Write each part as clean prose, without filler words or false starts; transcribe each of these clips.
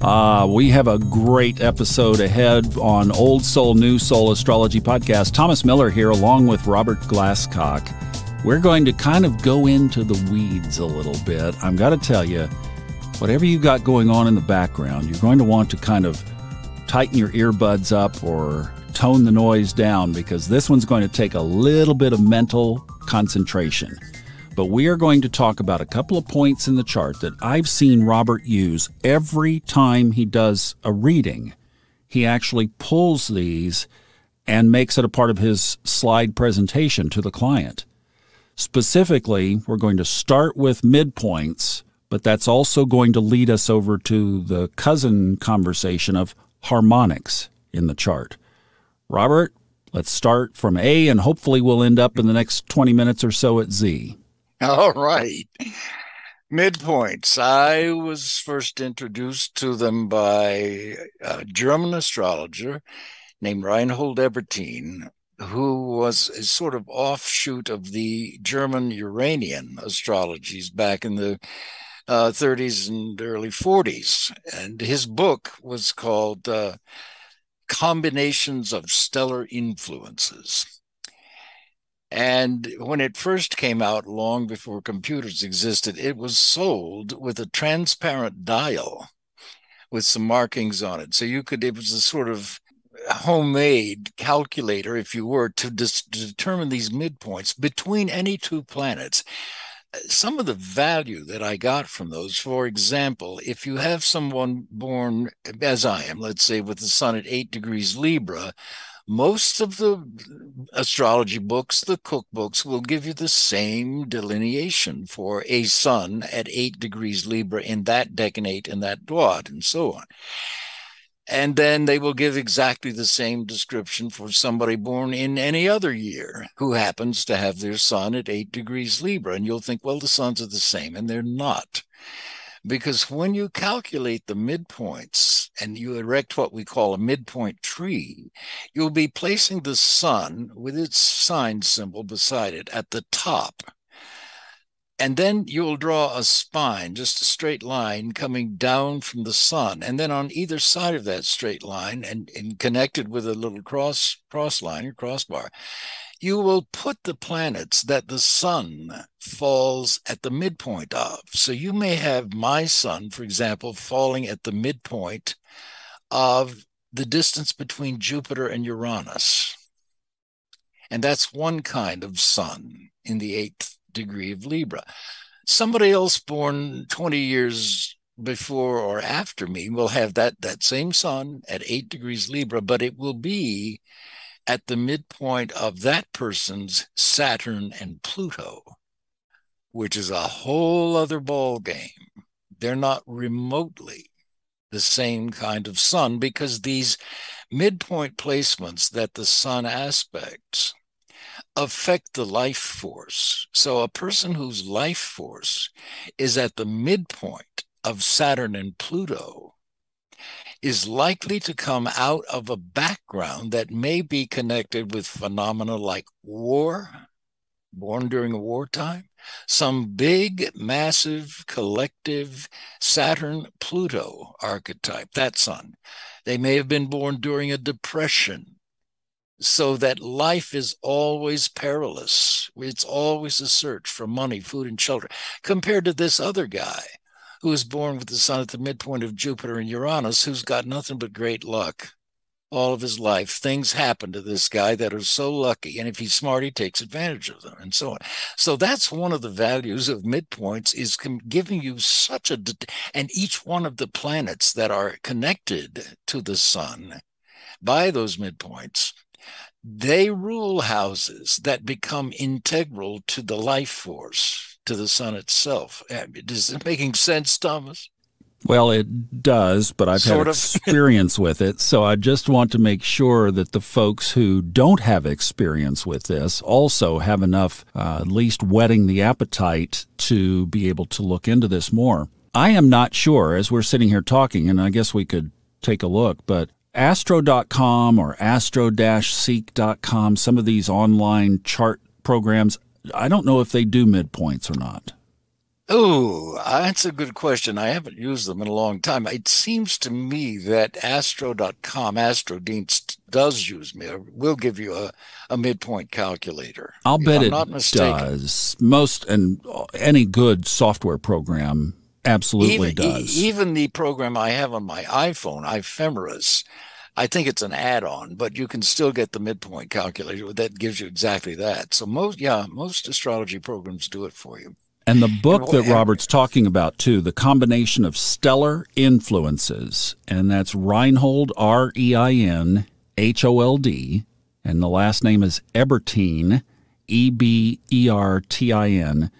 We have a great episode ahead on Old Soul, New Soul Astrology Podcast. Thomas Miller here, along with Robert Glasscock. We're going to kind of go into the weeds a little bit. I've got to tell you, whatever you got going on in the background, you're going to want to kind of tighten your earbuds up or tone the noise down, because this one's going to take a little bit of mental concentration. But we are going to talk about a couple of points in the chart that I've seen Robert use every time he does a reading. He actually pulls these and makes it a part of his slide presentation to the client. Specifically, we're going to start with midpoints, but that's also going to lead us over to the cousin conversation of harmonics in the chart. Robert, let's start from A, and hopefully we'll end up in the next 20 minutes or so at Z. All right. Midpoints. I was first introduced to them by a German astrologer named Reinhold Ebertin, who was a sort of offshoot of the German Uranian astrologies back in the 30s and early 40s. And his book was called Combinations of Stellar Influences. And when it first came out, long before computers existed, it was sold with a transparent dial with some markings on it. So it was a sort of homemade calculator, if you were, to determine these midpoints between any two planets. Some of the value that I got from those, for example, if you have someone born, as I am, let's say, with the sun at 8 degrees Libra, most of the astrology books, the cookbooks, will give you the same delineation for a sun at 8 degrees Libra in that decanate and that dwad, and so on. And then they will give exactly the same description for somebody born in any other year who happens to have their sun at 8 degrees Libra. And you'll think, well, the suns are the same, and they're not. Because when you calculate the midpoints and you erect what we call a midpoint tree, you'll be placing the sun with its sign symbol beside it at the top. And then you'll draw a spine, just a straight line coming down from the sun. And then on either side of that straight line, and connected with a little cross line or crossbar, you will put the planets that the sun falls at the midpoint of. So you may have my sun, for example, falling at the midpoint of the distance between Jupiter and Uranus. And that's one kind of sun in the 8th degree of Libra. Somebody else born 20 years before or after me will have that same sun at 8 degrees Libra, but it will be at the midpoint of that person's Saturn and Pluto, which is a whole other ball game. They're not remotely the same kind of sun, because these midpoint placements that the sun aspects affect the life force. So a person whose life force is at the midpoint of Saturn and Pluto is likely to come out of a background that may be connected with phenomena like war, born during a wartime, some big, massive, collective Saturn-Pluto archetype, that sun. They may have been born during a depression, so that life is always perilous. It's always a search for money, food, and shelter, compared to this other guy who was born with the sun at the midpoint of Jupiter and Uranus, who's got nothing but great luck all of his life. Things happen to this guy that are so lucky, and if he's smart, he takes advantage of them, and so on. So that's one of the values of midpoints, is giving you such a, and each one of the planets that are connected to the sun by those midpoints, they rule houses that become integral to the life force, to the sun itself. Is it making sense, Thomas? Well, it does, but I've had experience with it, so I just want to make sure that the folks who don't have experience with this also have enough, at least whetting the appetite, to be able to look into this more. I am not sure, as we're sitting here talking, and I guess we could take a look, but astro.com or astro-seek.com, some of these online chart programs, I don't know if they do midpoints or not. Oh, that's a good question. I haven't used them in a long time. It seems to me that astro.com, Astro does use me, or will give you a midpoint calculator, I'll if bet I'm it not mistaken. does. Most and any good software program absolutely does. Even the program I have on my iPhone, Ephemeris, I think it's an add-on, but you can still get the midpoint calculator that gives you exactly that. So most astrology programs do it for you. And the And, book that Robert's talking about, too, the combination of stellar influences, and that's Reinhold, Reinhold, and the last name is Ebertin, Ebertin.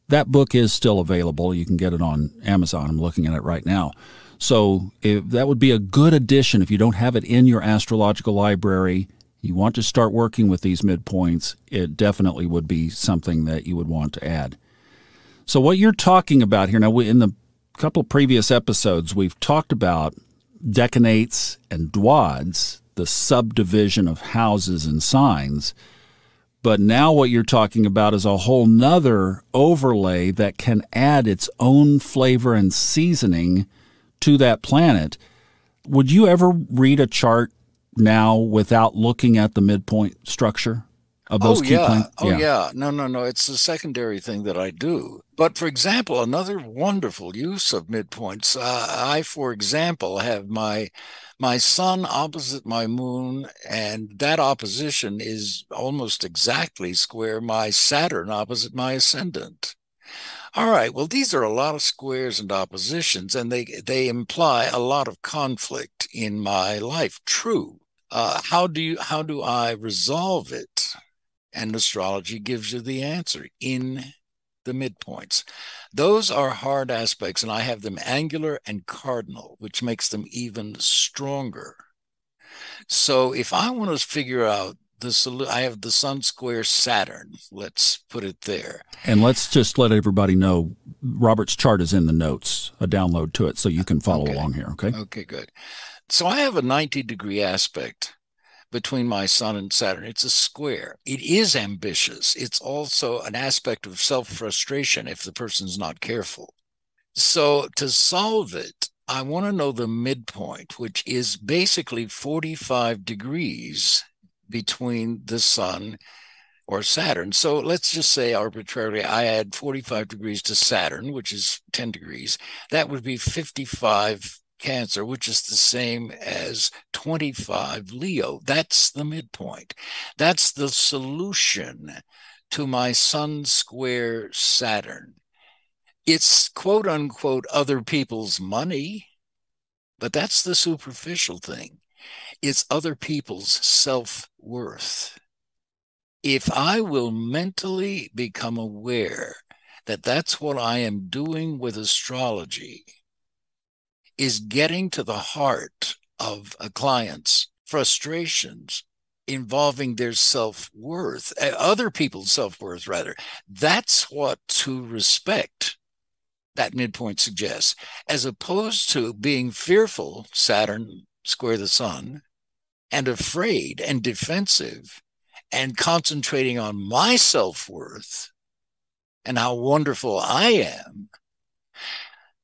That book is still available. You can get it on Amazon. I'm looking at it right now. So that would be a good addition if you don't have it in your astrological library. You want to start working with these midpoints, it definitely would be something that you would want to add. So what you're talking about here, now in the couple of previous episodes, we've talked about decanates and dwads, the subdivision of houses and signs. But now what you're talking about is a whole nother overlay that can add its own flavor and seasoning to that planet. Would you ever read a chart now without looking at the midpoint structure of those key planets? Yeah. No. It's the secondary thing that I do. But for example, another wonderful use of midpoints. I, for example, have my sun opposite my moon, and that opposition is almost exactly square my Saturn opposite my ascendant. All right, well, these are a lot of squares and oppositions, and they imply a lot of conflict in my life. True. How do I resolve it? And astrology gives you the answer in the midpoints. Those are hard aspects, and I have them angular and cardinal, which makes them even stronger. So if I want to figure out I have the sun square Saturn. Let's put it there. And let's just let everybody know Robert's chart is in the notes, a download to it, so you can follow along here, okay? Okay, good. So I have a 90-degree aspect between my sun and Saturn. It's a square. It is ambitious. It's also an aspect of self-frustration if the person's not careful. So to solve it, I want to know the midpoint, which is basically 45 degrees between the sun or Saturn. So let's just say arbitrarily, I add 45 degrees to Saturn, which is 10 degrees. That would be 55 Cancer, which is the same as 25 Leo. That's the midpoint. That's the solution to my sun square Saturn. It's quote unquote other people's money, but that's the superficial thing. It's other people's self-worth. If I will mentally become aware that that's what I am doing with astrology, is getting to the heart of a client's frustrations involving their self-worth, other people's self-worth, rather. That's what to respect that midpoint suggests, as opposed to being fearful, Saturn square the sun, and afraid and defensive and concentrating on my self-worth and how wonderful I am.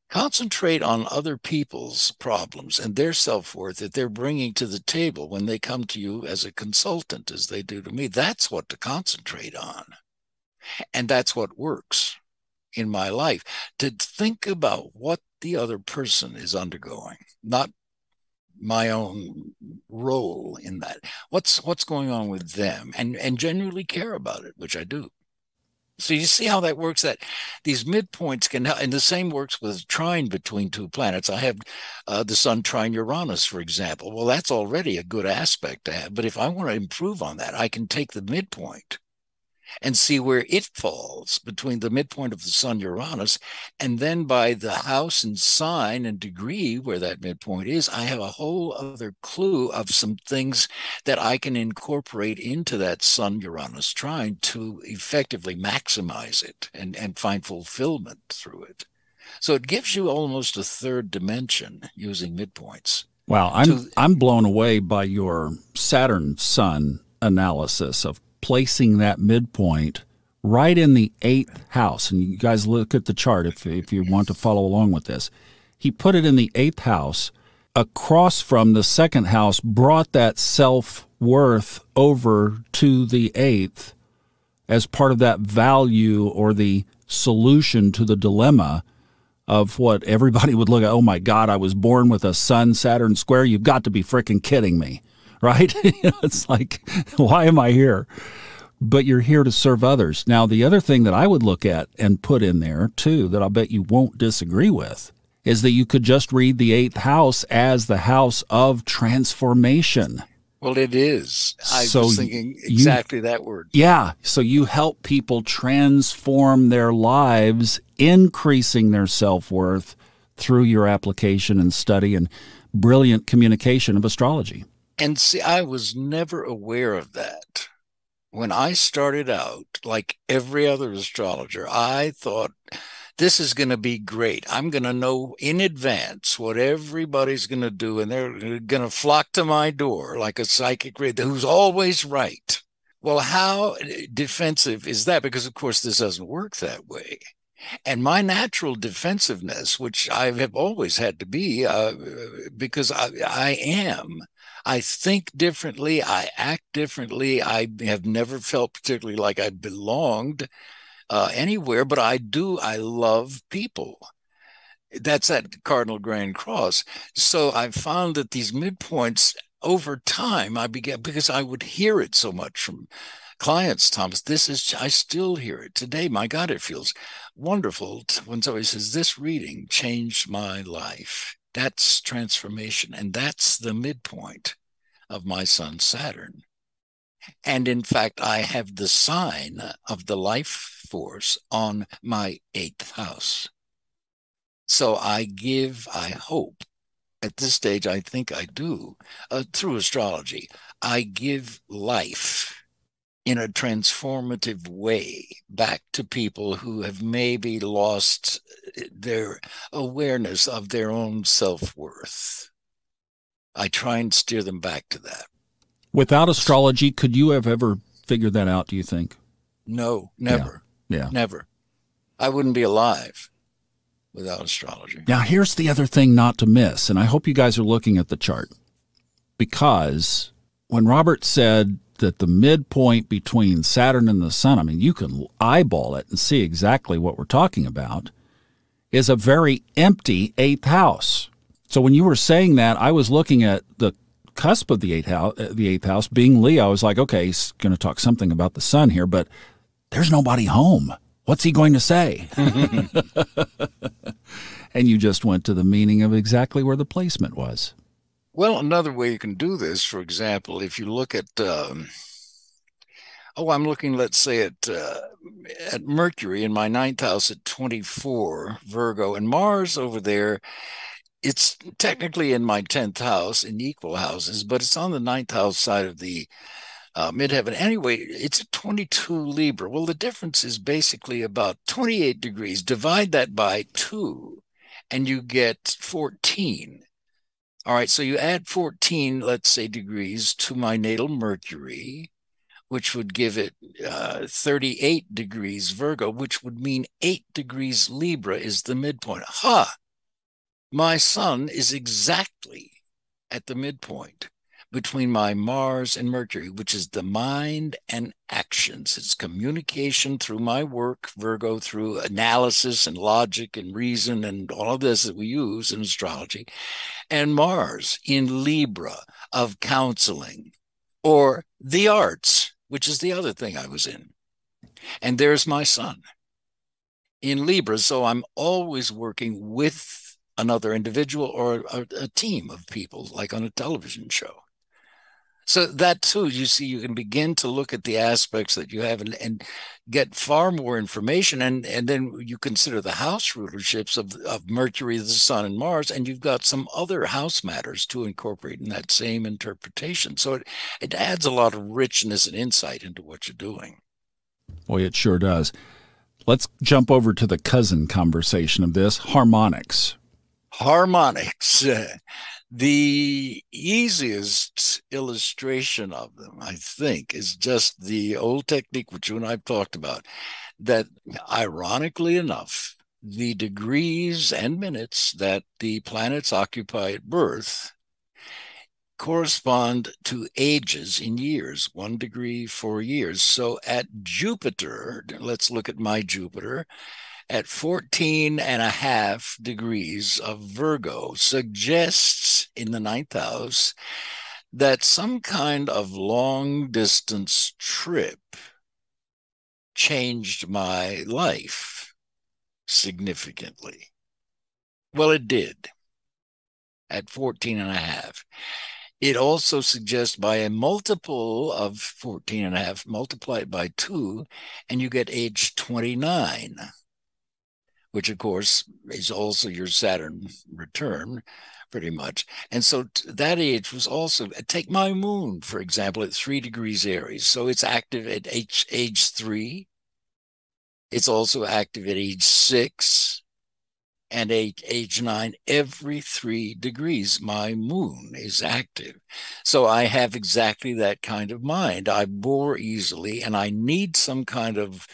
Concentrate on other people's problems and their self-worth that they're bringing to the table when they come to you as a consultant, as they do to me. That's what to concentrate on. And that's what works in my life, to think about what the other person is undergoing, not my own role in that. What's going on with them, and genuinely care about it, which I do. So you see how that works, that these midpoints can help. And the same works with trine between two planets. I have the sun trine Uranus, for example. Well, that's already a good aspect to have. But if I want to improve on that, I can take the midpoint and see where it falls between the midpoint of the sun Uranus, and then by the house and sign and degree where that midpoint is, I have a whole other clue of some things that I can incorporate into that sun Uranus trine to effectively maximize it and find fulfillment through it. So it gives you almost a third dimension using midpoints. Wow, I'm blown away by your Saturn Sun analysis of placing that midpoint right in the 8th house. And you guys look at the chart if you want to follow along with this. He put it in the 8th house. Across from the 2nd house, brought that self-worth over to the 8th as part of that value or the solution to the dilemma of what everybody would look at. Oh, my God, I was born with a Sun-Saturn square. You've got to be freaking kidding me, right? It's like, why am I here? But you're here to serve others. Now, the other thing that I would look at and put in there, too, that I'll bet you won't disagree with, is that you could just read the 8th house as the house of transformation. Well, it is. I was thinking exactly that word. Yeah. So you help people transform their lives, increasing their self-worth through your application and study and brilliant communication of astrology. And see, I was never aware of that. When I started out, like every other astrologer, I thought, this is going to be great. I'm going to know in advance what everybody's going to do, and they're going to flock to my door like a psychic reader who's always right. Well, how defensive is that? Because, of course, this doesn't work that way. And my natural defensiveness, which I have always had to be, because I think differently, I act differently, I have never felt particularly like I belonged anywhere, but I love people. That's that cardinal grand cross. So I found that these midpoints over time, I began, because I would hear it so much from clients, Thomas, I still hear it today. My God, it feels wonderful when somebody says, this reading changed my life. That's transformation. And that's the midpoint of my Sun Saturn. And in fact, I have the sign of the life force on my 8th house. So I hope, at this stage, I think I do, through astrology, I give life in a transformative way back to people who have maybe lost their awareness of their own self-worth. I try and steer them back to that. Without astrology, could you have ever figured that out, do you think? No, never. Yeah. Never. I wouldn't be alive without astrology. Now, here's the other thing not to miss, and I hope you guys are looking at the chart, because when Robert said that the midpoint between Saturn and the Sun, I mean, you can eyeball it and see exactly what we're talking about, is a very empty 8th house. So when you were saying that, I was looking at the cusp of the eighth house being Leo. I was like, okay, he's going to talk something about the Sun here, but there's nobody home. What's he going to say? And you just went to the meaning of exactly where the placement was. Well, another way you can do this, for example, if you look at, I'm looking, let's say, at Mercury in my 9th house at 24, Virgo, and Mars over there. It's technically in my 10th house in equal houses, but it's on the 9th house side of the midheaven. Anyway, it's a 22 Libra. Well, the difference is basically about 28 degrees. Divide that by 2, and you get 14. All right, so you add 14, let's say, degrees to my natal Mercury, which would give it 38 degrees Virgo, which would mean 8 degrees Libra is the midpoint. My Sun is exactly at the midpoint between my Mars and Mercury, which is the mind and actions. It's communication through my work, Virgo, through analysis and logic and reason and all of this that we use in astrology. And Mars in Libra of counseling or the arts, which is the other thing I was in. And there's my Sun in Libra. So I'm always working with another individual or a team of people, like on a television show. So that too, you see, you can begin to look at the aspects that you have and get far more information. And then you consider the house rulerships of Mercury, the Sun, and Mars, and you've got some other house matters to incorporate in that same interpretation. So it adds a lot of richness and insight into what you're doing. Boy, it sure does. Let's jump over to the cousin conversation of this, harmonics. Harmonics. The easiest illustration of them, I think, is just the old technique, which you and I've talked about, that ironically enough, the degrees and minutes that the planets occupy at birth correspond to ages in years, 1 degree, 4 years. So at Jupiter, let's look at my Jupiter, at 14.5 degrees of Virgo suggests in the ninth house that some kind of long distance trip changed my life significantly. Well, it did at 14.5. It also suggests by a multiple of 14.5, multiply it by 2, and you get age 29. Which, of course, is also your Saturn return, pretty much. And so that age was also, take my moon, for example, at 3 degrees Aries. So it's active at age 3. It's also active at age 6 and age 9. Every 3 degrees, my moon is active. So I have exactly that kind of mind. I bore easily, and I need some kind of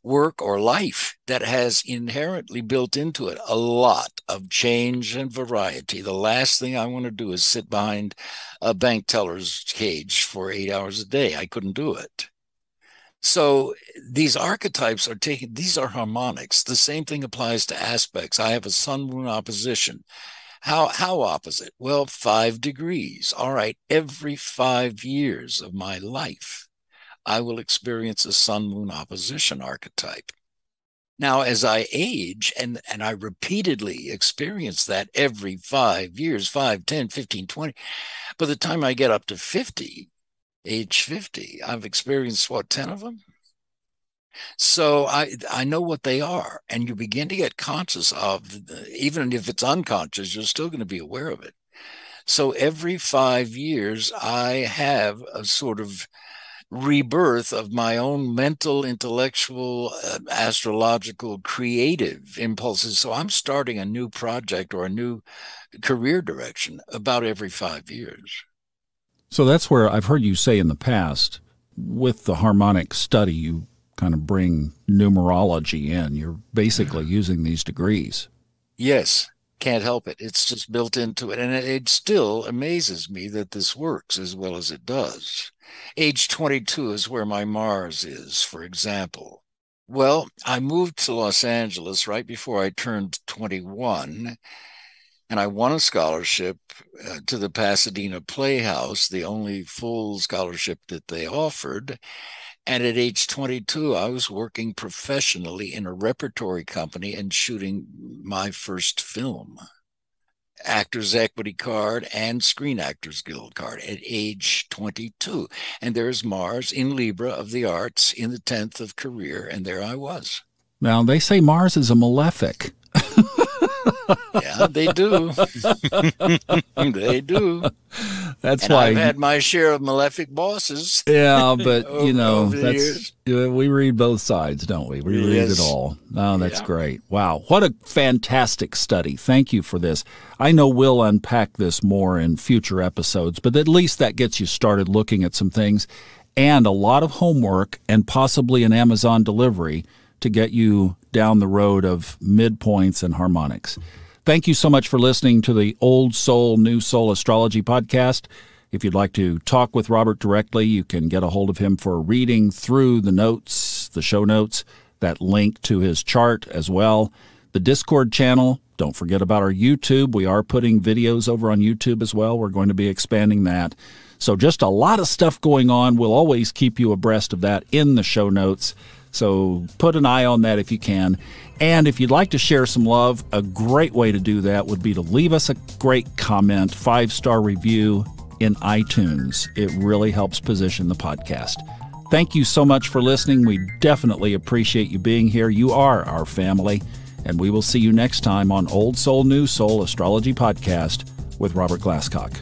work or life that has inherently built into it a lot of change and variety. The last thing I want to do is sit behind a bank teller's cage for 8 hours a day. I couldn't do it. So these archetypes are taken, these are harmonics. The same thing applies to aspects. I have a sun-moon opposition. How opposite? Well, 5 degrees. All right, every 5 years of my life, I will experience a sun-moon opposition archetype. Now, as I age, and I repeatedly experience that every 5 years, 5, 10, 15, 20, by the time I get up to 50, age 50, I've experienced, what, 10 of them? So I know what they are, and you begin to get conscious of, even if it's unconscious, you're still going to be aware of it. So every 5 years, I have a sort of rebirth of my own mental, intellectual, astrological, creative impulses. So I'm starting a new project or a new career direction about every 5 years. So that's where I've heard you say in the past, with the harmonic study, you kind of bring numerology in. You're basically using these degrees. Yes. Can't help it. It's just built into it. And it still amazes me that this works as well as it does. Age 22 is where my Mars is, for example. Well, I moved to Los Angeles right before I turned 21, and I won a scholarship to the Pasadena Playhouse, the only full scholarship that they offered. And at age 22, I was working professionally in a repertory company and shooting my first film, Actors Equity Card and Screen Actors Guild card at age 22. And there's Mars in Libra of the arts in the 10th of career, and there I was. Now, they say Mars is a malefic. Yeah, they do. They do. That's and why I've had my share of malefic bosses. Yeah, but over, you know, that's we read both sides, don't we? We read it all. Oh, that's great. Wow, what a fantastic study. Thank you for this. I know we'll unpack this more in future episodes, but at least that gets you started looking at some things and a lot of homework and possibly an Amazon delivery to get you down the road of midpoints and harmonics. Thank you so much for listening to the Old Soul, New Soul Astrology podcast. If you'd like to talk with Robert directly, you can get a hold of him for reading through the notes, the show notes, that link to his chart as well. The Discord channel, don't forget about our YouTube. We are putting videos over on YouTube as well. We're going to be expanding that. So just a lot of stuff going on. We'll always keep you abreast of that in the show notes. So put an eye on that if you can. And if you'd like to share some love, a great way to do that would be to leave us a great comment, 5-star review in iTunes. It really helps position the podcast. Thank you so much for listening. We definitely appreciate you being here. You are our family. And we will see you next time on Old Soul, New Soul Astrology Podcast with Robert Glasscock.